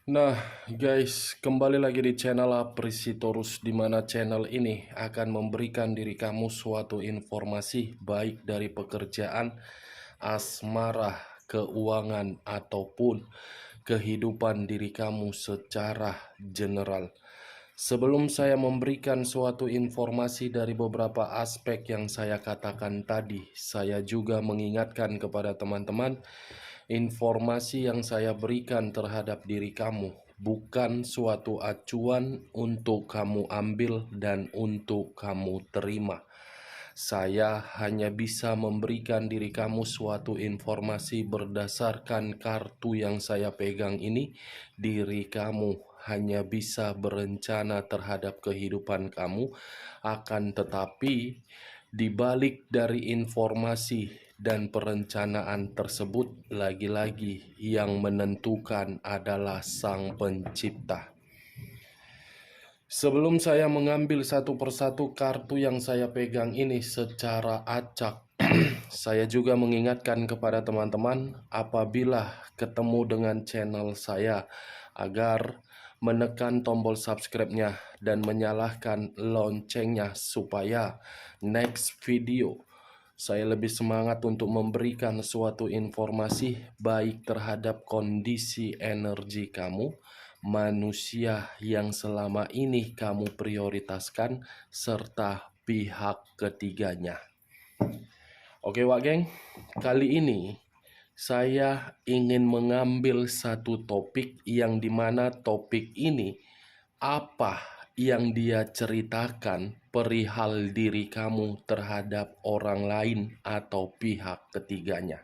Nah, guys, kembali lagi di channel Aprisitorus, di mana channel ini akan memberikan diri kamu suatu informasi baik dari pekerjaan, asmara, keuangan, ataupun kehidupan diri kamu secara general. Sebelum saya memberikan suatu informasi dari beberapa aspek yang saya katakan tadi, saya juga mengingatkan kepada teman-teman, informasi yang saya berikan terhadap diri kamu bukan suatu acuan untuk kamu ambil dan untuk kamu terima. Saya hanya bisa memberikan diri kamu suatu informasi berdasarkan kartu yang saya pegang ini. Diri kamu hanya bisa berencana terhadap kehidupan kamu, akan tetapi di balik dari informasi dan perencanaan tersebut, lagi-lagi yang menentukan adalah Sang Pencipta. Sebelum saya mengambil satu persatu kartu yang saya pegang ini secara acak, saya juga mengingatkan kepada teman-teman apabila ketemu dengan channel saya agar menekan tombol subscribe-nya dan menyalakan loncengnya supaya next video saya lebih semangat untuk memberikan suatu informasi baik terhadap kondisi energi kamu, manusia yang selama ini kamu prioritaskan, serta pihak ketiganya. Oke Wak Geng, kali ini saya ingin mengambil satu topik yang dimana topik ini apa yang dia ceritakan perihal diri kamu terhadap orang lain atau pihak ketiganya.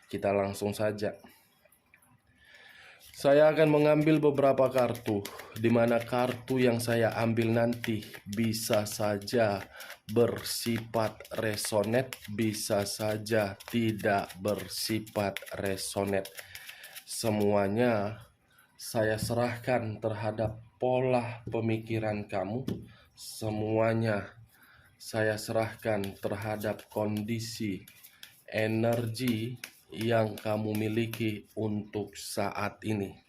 Kita langsung saja. Saya akan mengambil beberapa kartu, di mana kartu yang saya ambil nanti bisa saja bersifat resonate, bisa saja tidak bersifat resonate. Semuanya saya serahkan terhadap pola pemikiran kamu. Semuanya saya serahkan terhadap kondisi energi yang kamu miliki untuk saat ini.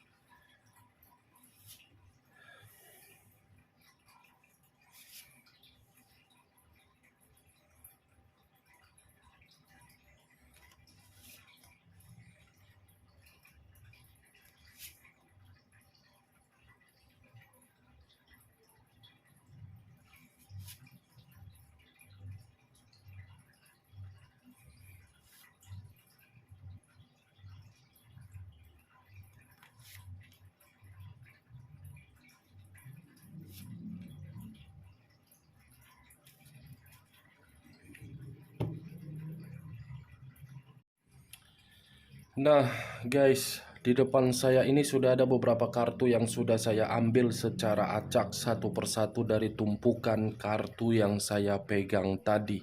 Nah, guys, di depan saya ini sudah ada beberapa kartu yang sudah saya ambil secara acak satu persatu dari tumpukan kartu yang saya pegang tadi.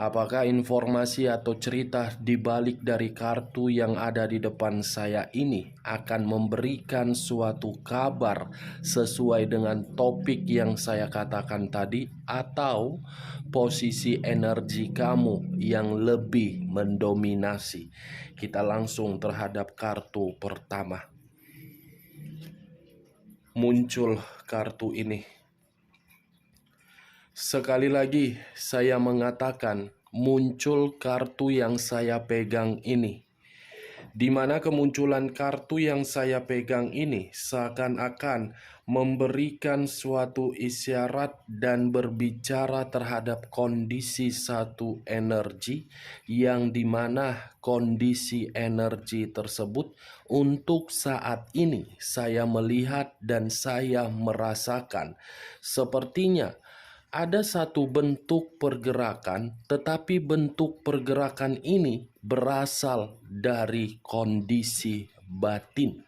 Apakah informasi atau cerita di balik dari kartu yang ada di depan saya ini akan memberikan suatu kabar sesuai dengan topik yang saya katakan tadi, atau posisi energi kamu yang lebih mendominasi? Kita langsung terhadap kartu pertama. Muncul kartu ini. Sekali lagi saya mengatakan, muncul kartu yang saya pegang ini, di mana kemunculan kartu yang saya pegang ini seakan-akan memberikan suatu isyarat dan berbicara terhadap kondisi satu energi, yang dimana kondisi energi tersebut untuk saat ini saya melihat dan saya merasakan sepertinya ada satu bentuk pergerakan, tetapi bentuk pergerakan ini berasal dari kondisi batin.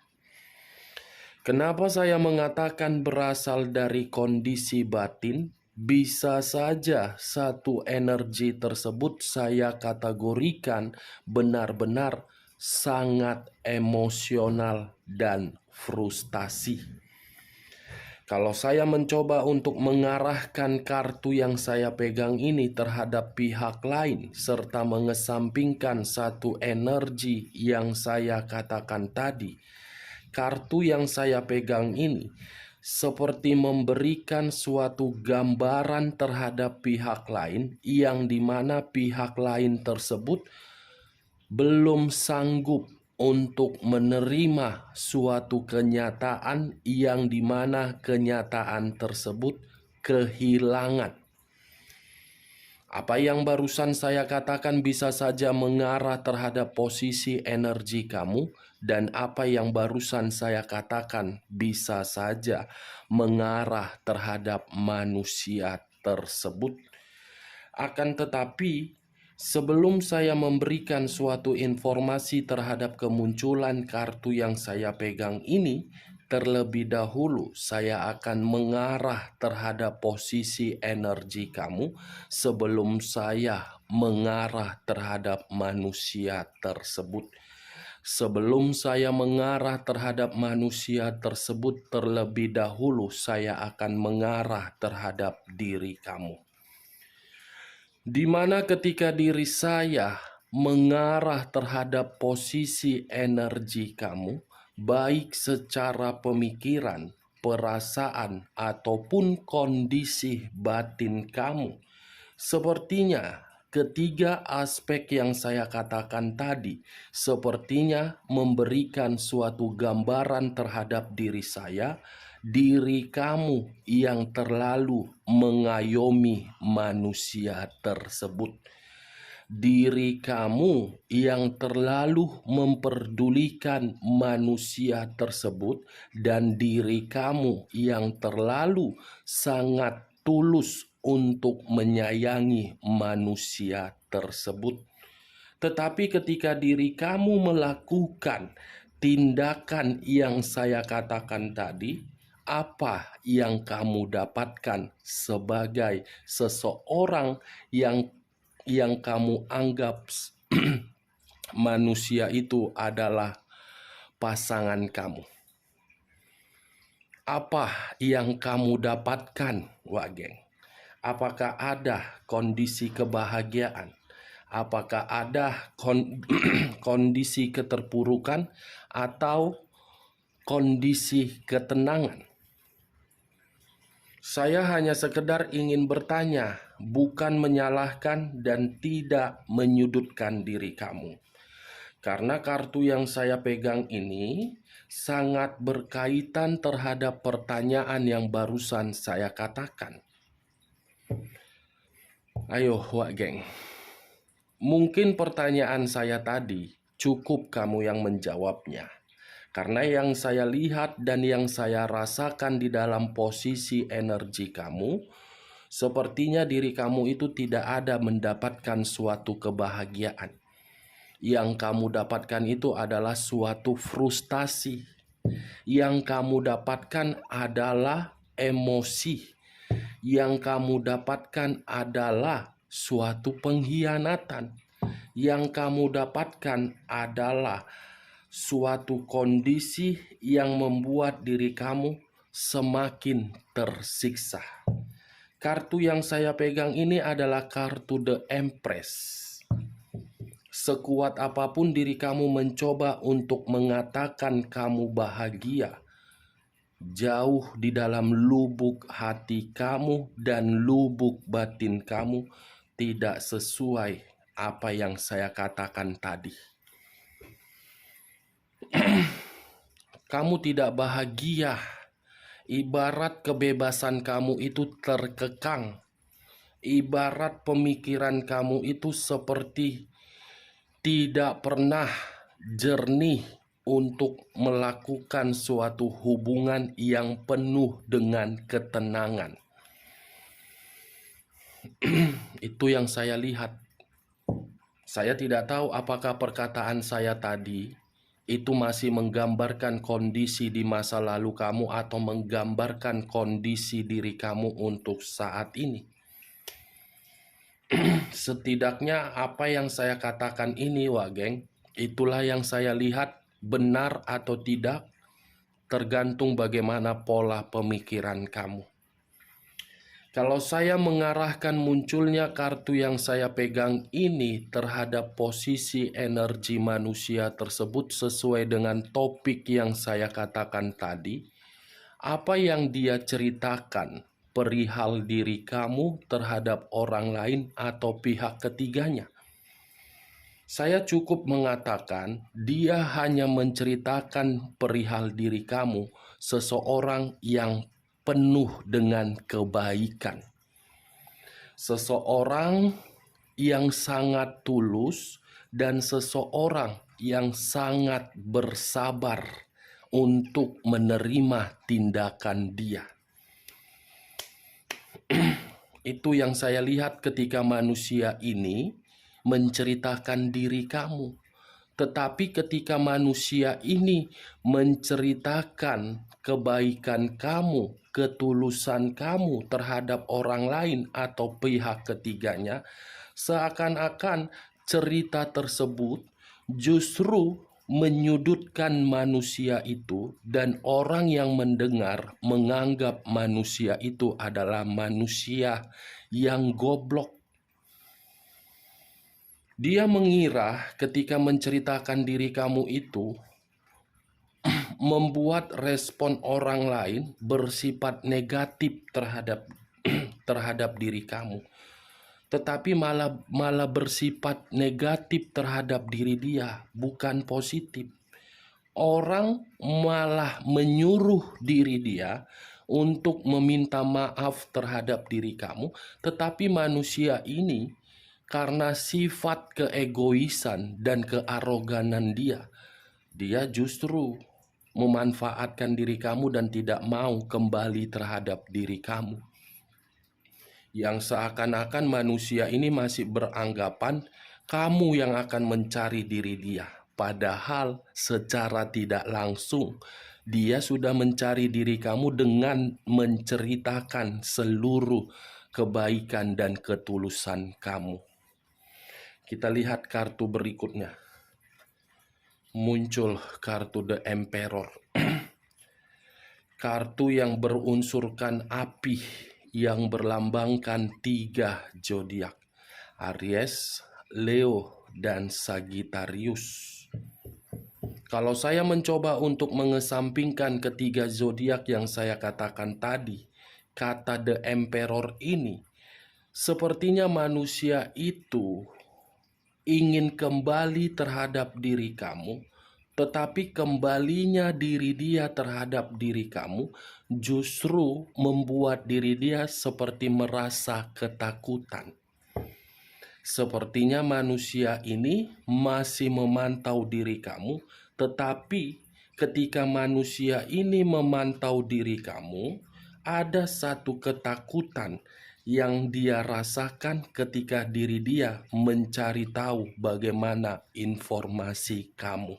Kenapa saya mengatakan berasal dari kondisi batin? Bisa saja satu energi tersebut saya kategorikan benar-benar sangat emosional dan frustasi. Kalau saya mencoba untuk mengarahkan kartu yang saya pegang ini terhadap pihak lain, serta mengesampingkan satu energi yang saya katakan tadi, kartu yang saya pegang ini seperti memberikan suatu gambaran terhadap pihak lain yang dimana pihak lain tersebut belum sanggup untuk menerima suatu kenyataan yang dimana kenyataan tersebut kehilangan. Apa yang barusan saya katakan bisa saja mengarah terhadap posisi energi kamu, dan apa yang barusan saya katakan bisa saja mengarah terhadap manusia tersebut. Akan tetapi, sebelum saya memberikan suatu informasi terhadap kemunculan kartu yang saya pegang ini, terlebih dahulu saya akan mengarah terhadap posisi energi kamu sebelum saya mengarah terhadap manusia tersebut. Sebelum saya mengarah terhadap manusia tersebut, terlebih dahulu saya akan mengarah terhadap diri kamu. Di mana ketika diri saya mengarah terhadap posisi energi kamu, baik secara pemikiran, perasaan, ataupun kondisi batin kamu, sepertinya ketiga aspek yang saya katakan tadi sepertinya memberikan suatu gambaran terhadap diri saya, diri kamu yang terlalu mengayomi manusia tersebut. Diri kamu yang terlalu memperdulikan manusia tersebut, dan diri kamu yang terlalu sangat tulus untuk menyayangi manusia tersebut. Tetapi ketika diri kamu melakukan tindakan yang saya katakan tadi, apa yang kamu dapatkan sebagai seseorang yang kamu anggap manusia itu adalah pasangan kamu? Apa yang kamu dapatkan, Wak Geng? Apakah ada kondisi kebahagiaan? Apakah ada kondisi keterpurukan atau kondisi ketenangan? Saya hanya sekedar ingin bertanya, bukan menyalahkan dan tidak menyudutkan diri kamu. Karena kartu yang saya pegang ini sangat berkaitan terhadap pertanyaan yang barusan saya katakan. Ayo, Wak Geng. Mungkin pertanyaan saya tadi cukup kamu yang menjawabnya. Karena yang saya lihat dan yang saya rasakan di dalam posisi energi kamu, sepertinya diri kamu itu tidak ada mendapatkan suatu kebahagiaan. Yang kamu dapatkan itu adalah suatu frustasi. Yang kamu dapatkan adalah emosi. Yang kamu dapatkan adalah suatu pengkhianatan. Yang kamu dapatkan adalah suatu kondisi yang membuat diri kamu semakin tersiksa. Kartu yang saya pegang ini adalah kartu The Empress. Sekuat apapun diri kamu mencoba untuk mengatakan kamu bahagia, jauh di dalam lubuk hati kamu dan lubuk batin kamu tidak sesuai apa yang saya katakan tadi. Kamu tidak bahagia, ibarat kebebasan kamu itu terkekang, ibarat pemikiran kamu itu seperti tidak pernah jernih untuk melakukan suatu hubungan yang penuh dengan ketenangan. Itu yang saya lihat. Saya tidak tahu apakah perkataan saya tadi itu masih menggambarkan kondisi di masa lalu kamu atau menggambarkan kondisi diri kamu untuk saat ini. Setidaknya apa yang saya katakan ini, Wak Geng, itulah yang saya lihat. Benar atau tidak tergantung bagaimana pola pemikiran kamu. Kalau saya mengarahkan munculnya kartu yang saya pegang ini terhadap posisi energi manusia tersebut sesuai dengan topik yang saya katakan tadi, apa yang dia ceritakan perihal diri kamu terhadap orang lain atau pihak ketiganya? Saya cukup mengatakan dia hanya menceritakan perihal diri kamu, seseorang yang penuh dengan kebaikan. Seseorang yang sangat tulus dan seseorang yang sangat bersabar untuk menerima tindakan dia. Itu yang saya lihat ketika manusia ini menceritakan diri kamu. Tetapi ketika manusia ini menceritakan kebaikan kamu, ketulusan kamu terhadap orang lain atau pihak ketiganya, seakan-akan cerita tersebut justru menyudutkan manusia itu, dan orang yang mendengar menganggap manusia itu adalah manusia yang goblok. Dia mengira ketika menceritakan diri kamu itu membuat respon orang lain bersifat negatif terhadap diri kamu, tetapi malah bersifat negatif terhadap diri dia, bukan positif. Orang malah menyuruh diri dia untuk meminta maaf terhadap diri kamu, tetapi manusia ini karena sifat keegoisan dan kearoganan dia justru memanfaatkan diri kamu dan tidak mau kembali terhadap diri kamu. Yang seakan-akan manusia ini masih beranggapan kamu yang akan mencari diri dia. Padahal secara tidak langsung dia sudah mencari diri kamu dengan menceritakan seluruh kebaikan dan ketulusan kamu. Kita lihat kartu berikutnya. Muncul kartu The Emperor. Kartu yang berunsurkan api, yang berlambangkan 3 zodiak: Aries, Leo, dan Sagittarius. Kalau saya mencoba untuk mengesampingkan ketiga zodiak yang saya katakan tadi, kata The Emperor ini, sepertinya manusia itu ingin kembali terhadap diri kamu, tetapi kembalinya diri dia terhadap diri kamu justru membuat diri dia seperti merasa ketakutan. Sepertinya manusia ini masih memantau diri kamu, tetapi ketika manusia ini memantau diri kamu, ada satu ketakutan yang dia rasakan ketika diri dia mencari tahu bagaimana informasi kamu.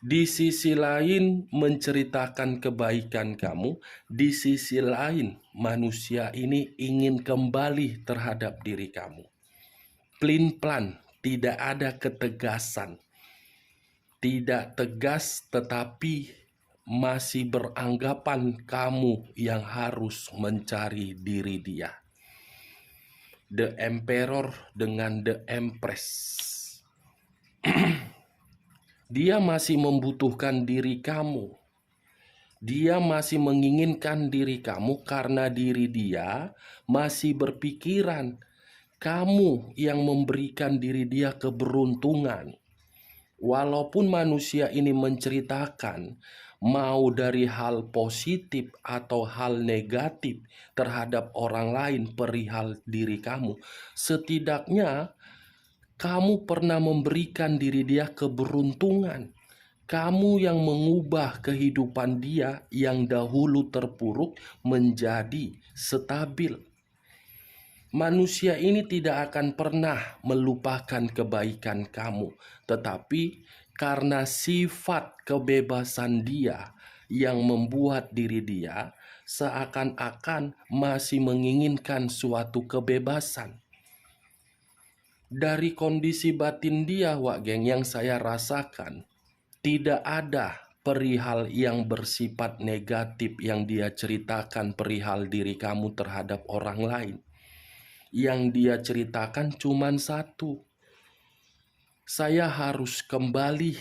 Di sisi lain menceritakan kebaikan kamu, di sisi lain manusia ini ingin kembali terhadap diri kamu. Plin-plan, tidak ada ketegasan. Tidak tegas tetapi masih beranggapan kamu yang harus mencari diri dia. The Emperor dengan The Empress. Dia masih membutuhkan diri kamu. Dia masih menginginkan diri kamu karena diri dia masih berpikiran kamu yang memberikan diri dia keberuntungan. Walaupun manusia ini menceritakan mau dari hal positif atau hal negatif terhadap orang lain perihal diri kamu, setidaknya kamu pernah memberikan diri dia keberuntungan. Kamu yang mengubah kehidupan dia yang dahulu terpuruk menjadi stabil. Manusia ini tidak akan pernah melupakan kebaikan kamu, tetapi karena sifat kebebasan dia yang membuat diri dia seakan-akan masih menginginkan suatu kebebasan. Dari kondisi batin dia, Wak Geng, yang saya rasakan, tidak ada perihal yang bersifat negatif yang dia ceritakan perihal diri kamu terhadap orang lain. Yang dia ceritakan cuman satu. Saya harus kembali.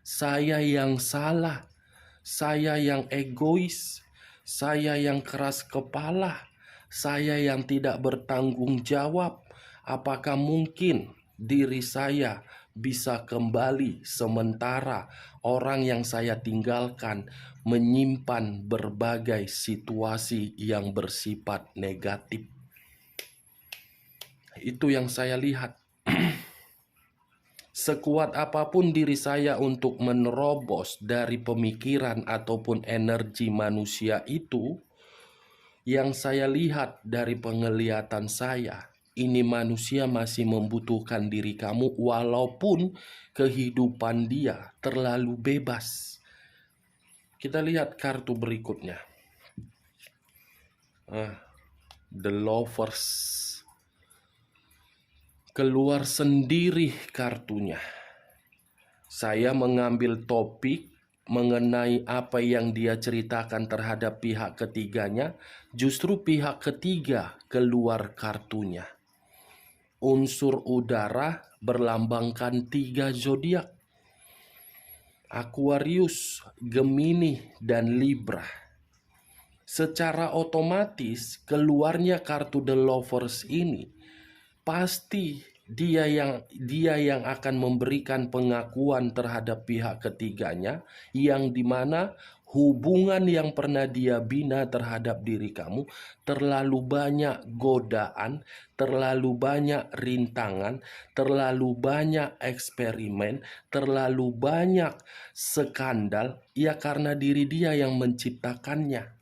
Saya yang salah. Saya yang egois. Saya yang keras kepala. Saya yang tidak bertanggung jawab. Apakah mungkin diri saya bisa kembali sementara orang yang saya tinggalkan menyimpan berbagai situasi yang bersifat negatif? Itu yang saya lihat. Sekuat apapun diri saya untuk menerobos dari pemikiran ataupun energi manusia itu, yang saya lihat dari penglihatan saya, ini manusia masih membutuhkan diri kamu walaupun kehidupan dia terlalu bebas. Kita lihat kartu berikutnya. The Lovers. Keluar sendiri kartunya. Saya mengambil topik mengenai apa yang dia ceritakan terhadap pihak ketiganya. Justru pihak ketiga keluar kartunya. Unsur udara berlambangkan 3 zodiak: Aquarius, Gemini, dan Libra. Secara otomatis keluarnya kartu The Lovers ini pasti dia yang akan memberikan pengakuan terhadap pihak ketiganya, yang dimana hubungan yang pernah dia bina terhadap diri kamu terlalu banyak godaan, terlalu banyak rintangan, terlalu banyak eksperimen, terlalu banyak skandal, ya karena diri dia yang menciptakannya.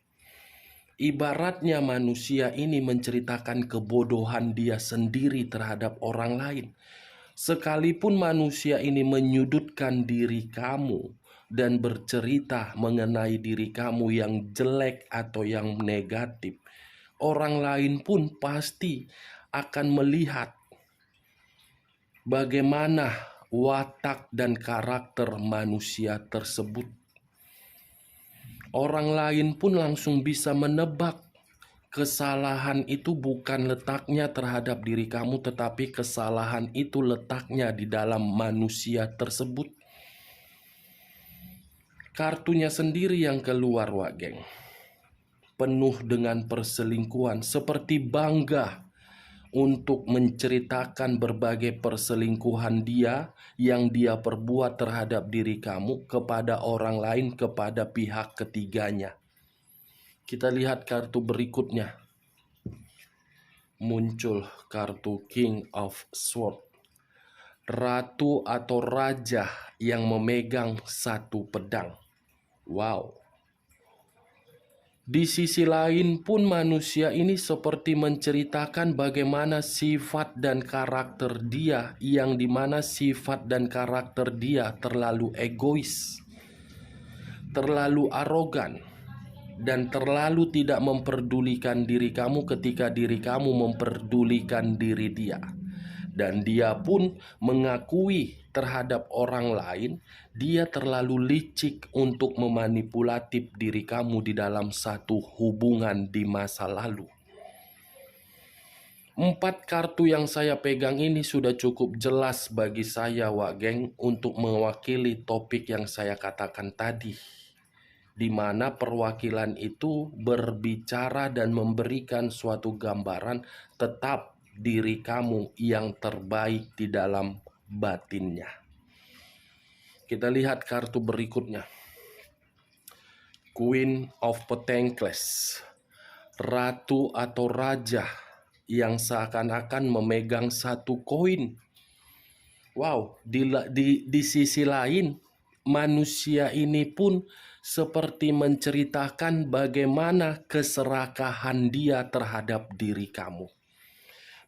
Ibaratnya manusia ini menceritakan kebodohan dia sendiri terhadap orang lain. Sekalipun manusia ini menyudutkan diri kamu dan bercerita mengenai diri kamu yang jelek atau yang negatif, orang lain pun pasti akan melihat bagaimana watak dan karakter manusia tersebut. Orang lain pun langsung bisa menebak kesalahan itu bukan letaknya terhadap diri kamu, tetapi kesalahan itu letaknya di dalam manusia tersebut. Kartunya sendiri yang keluar, Wak Geng, penuh dengan perselingkuhan, seperti bangga untuk menceritakan berbagai perselingkuhan dia yang dia perbuat terhadap diri kamu kepada orang lain, kepada pihak ketiganya. Kita lihat kartu berikutnya. Muncul kartu King of Swords. Ratu atau raja yang memegang satu pedang. Wow. Di sisi lain pun manusia ini seperti menceritakan bagaimana sifat dan karakter dia, yang dimana sifat dan karakter dia terlalu egois, terlalu arogan, dan terlalu tidak memperdulikan diri kamu ketika diri kamu memperdulikan diri dia. Dan dia pun mengakui terhadap orang lain, dia terlalu licik untuk memanipulatif diri kamu di dalam satu hubungan di masa lalu. 4 kartu yang saya pegang ini sudah cukup jelas bagi saya, Wak Geng, untuk mewakili topik yang saya katakan tadi, di mana perwakilan itu berbicara dan memberikan suatu gambaran tetap diri kamu yang terbaik di dalam batinnya. Kita lihat kartu berikutnya. Queen of Pentacles. Ratu atau raja yang seakan-akan memegang satu koin. Wow, di sisi lain manusia ini pun seperti menceritakan bagaimana keserakahan dia terhadap diri kamu.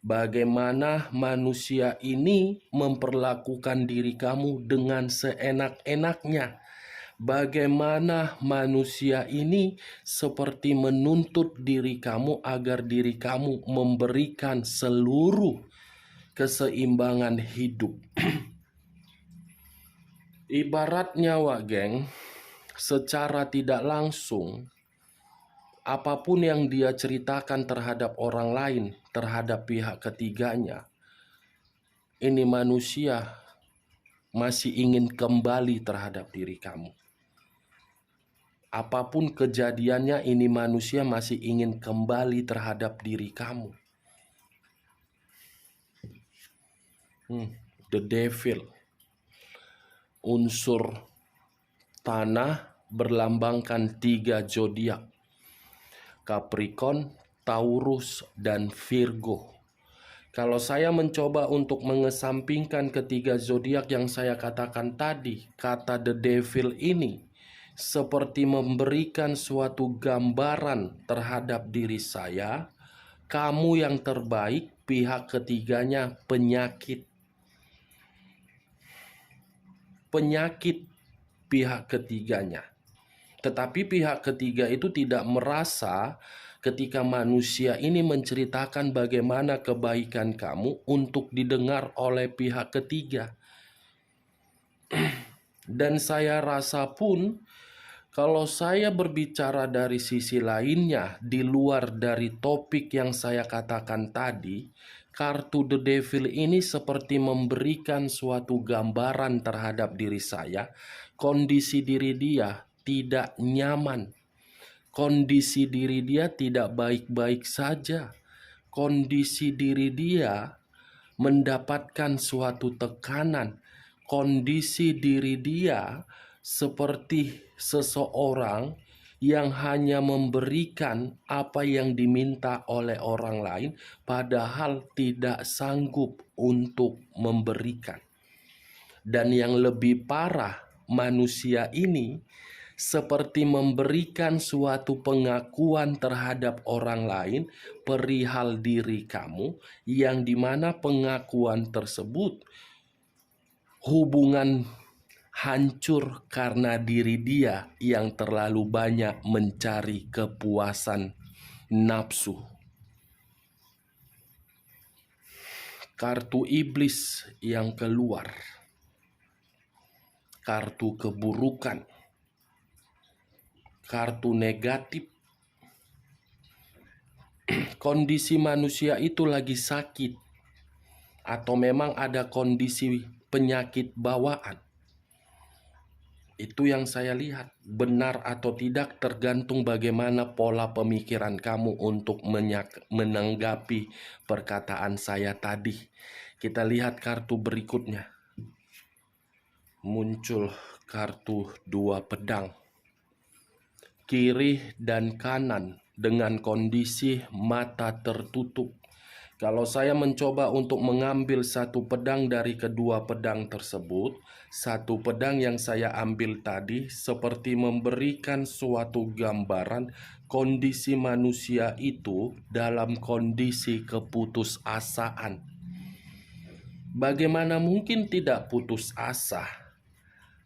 Bagaimana manusia ini memperlakukan diri kamu dengan seenak-enaknya. Bagaimana manusia ini seperti menuntut diri kamu agar diri kamu memberikan seluruh keseimbangan hidup. Ibaratnya, Wak Geng, secara tidak langsung, apapun yang dia ceritakan terhadap orang lain, terhadap pihak ketiganya, ini manusia masih ingin kembali terhadap diri kamu. Apapun kejadiannya, ini manusia masih ingin kembali terhadap diri kamu. The devil, unsur tanah, berlambangkan 3 zodiak: Capricorn, Taurus, dan Virgo. Kalau saya mencoba untuk mengesampingkan ketiga zodiak yang saya katakan tadi, kata the devil ini seperti memberikan suatu gambaran terhadap diri saya. Kamu yang terbaik, pihak ketiganya penyakit. Penyakit pihak ketiganya. Tetapi pihak ketiga itu tidak merasa ketika manusia ini menceritakan bagaimana kebaikan kamu untuk didengar oleh pihak ketiga. Dan saya rasa pun kalau saya berbicara dari sisi lainnya di luar dari topik yang saya katakan tadi, kartu The Devil ini seperti memberikan suatu gambaran terhadap diri saya. Kondisi diri dia tidak nyaman. Kondisi diri dia tidak baik-baik saja. Kondisi diri dia mendapatkan suatu tekanan. Kondisi diri dia seperti seseorang yang hanya memberikan apa yang diminta oleh orang lain, padahal tidak sanggup untuk memberikan. Dan yang lebih parah, manusia ini seperti memberikan suatu pengakuan terhadap orang lain perihal diri kamu, yang dimana pengakuan tersebut hubungan hancur karena diri dia yang terlalu banyak mencari kepuasan nafsu. Kartu iblis yang keluar, kartu keburukan, kartu negatif. Kondisi manusia itu lagi sakit, atau memang ada kondisi penyakit bawaan. Itu yang saya lihat. Benar atau tidak tergantung bagaimana pola pemikiran kamu untuk menanggapi perkataan saya tadi. Kita lihat kartu berikutnya. Muncul kartu 2 pedang. Kiri dan kanan dengan kondisi mata tertutup. Kalau saya mencoba untuk mengambil satu pedang dari kedua pedang tersebut, satu pedang yang saya ambil tadi seperti memberikan suatu gambaran kondisi manusia itu dalam kondisi keputusasaan. Bagaimana mungkin tidak putus asa?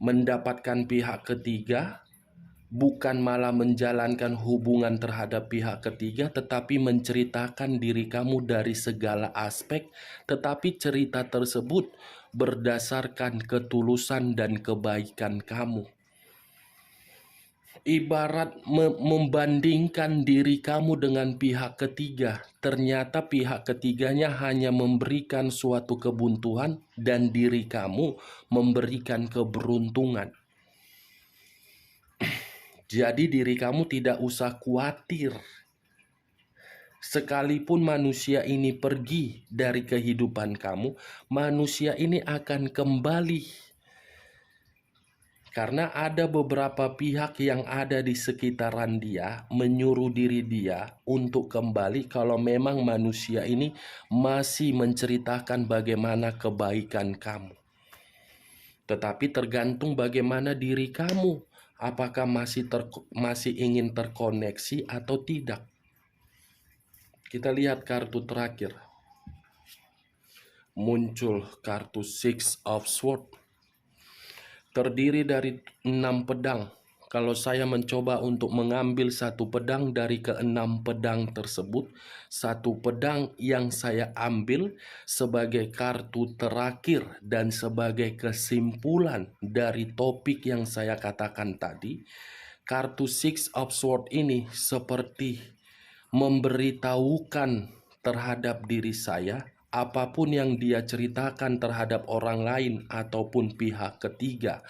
Mendapatkan pihak ketiga, bukan malah menjalankan hubungan terhadap pihak ketiga, tetapi menceritakan diri kamu dari segala aspek, tetapi cerita tersebut berdasarkan ketulusan dan kebaikan kamu. Ibarat membandingkan diri kamu dengan pihak ketiga, ternyata pihak ketiganya hanya memberikan suatu kebuntuan dan diri kamu memberikan keberuntungan. Jadi diri kamu tidak usah khawatir. Sekalipun manusia ini pergi dari kehidupan kamu, manusia ini akan kembali. Karena ada beberapa pihak yang ada di sekitaran dia menyuruh diri dia untuk kembali kalau memang manusia ini masih menceritakan bagaimana kebaikan kamu. Tetapi tergantung bagaimana diri kamu. Apakah masih ingin terkoneksi atau tidak? Kita lihat kartu terakhir. Muncul kartu Six of Swords. Terdiri dari 6 pedang. kalau saya mencoba untuk mengambil satu pedang dari keenam pedang tersebut, satu pedang yang saya ambil sebagai kartu terakhir dan sebagai kesimpulan dari topik yang saya katakan tadi, kartu Six of Swords ini seperti memberitahukan terhadap diri saya, apapun yang dia ceritakan terhadap orang lain ataupun pihak ketiga,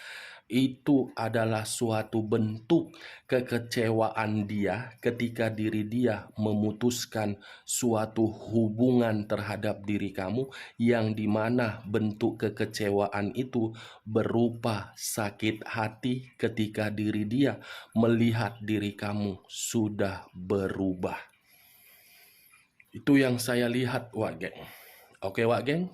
itu adalah suatu bentuk kekecewaan dia ketika diri dia memutuskan suatu hubungan terhadap diri kamu, yang dimana bentuk kekecewaan itu berupa sakit hati ketika diri dia melihat diri kamu sudah berubah. Itu yang saya lihat, Wak Geng. Oke, Wak Geng?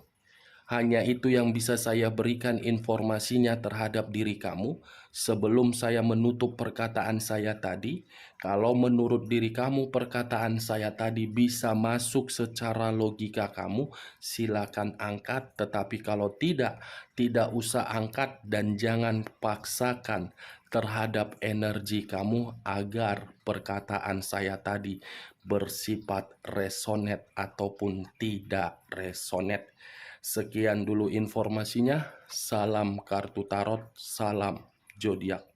Hanya itu yang bisa saya berikan informasinya terhadap diri kamu. Sebelum saya menutup perkataan saya tadi, kalau menurut diri kamu perkataan saya tadi bisa masuk secara logika kamu, silakan angkat. Tetapi kalau tidak, tidak usah angkat dan jangan paksakan terhadap energi kamu agar perkataan saya tadi bersifat resonet ataupun tidak resonet. Sekian dulu informasinya. Salam kartu tarot, salam zodiak.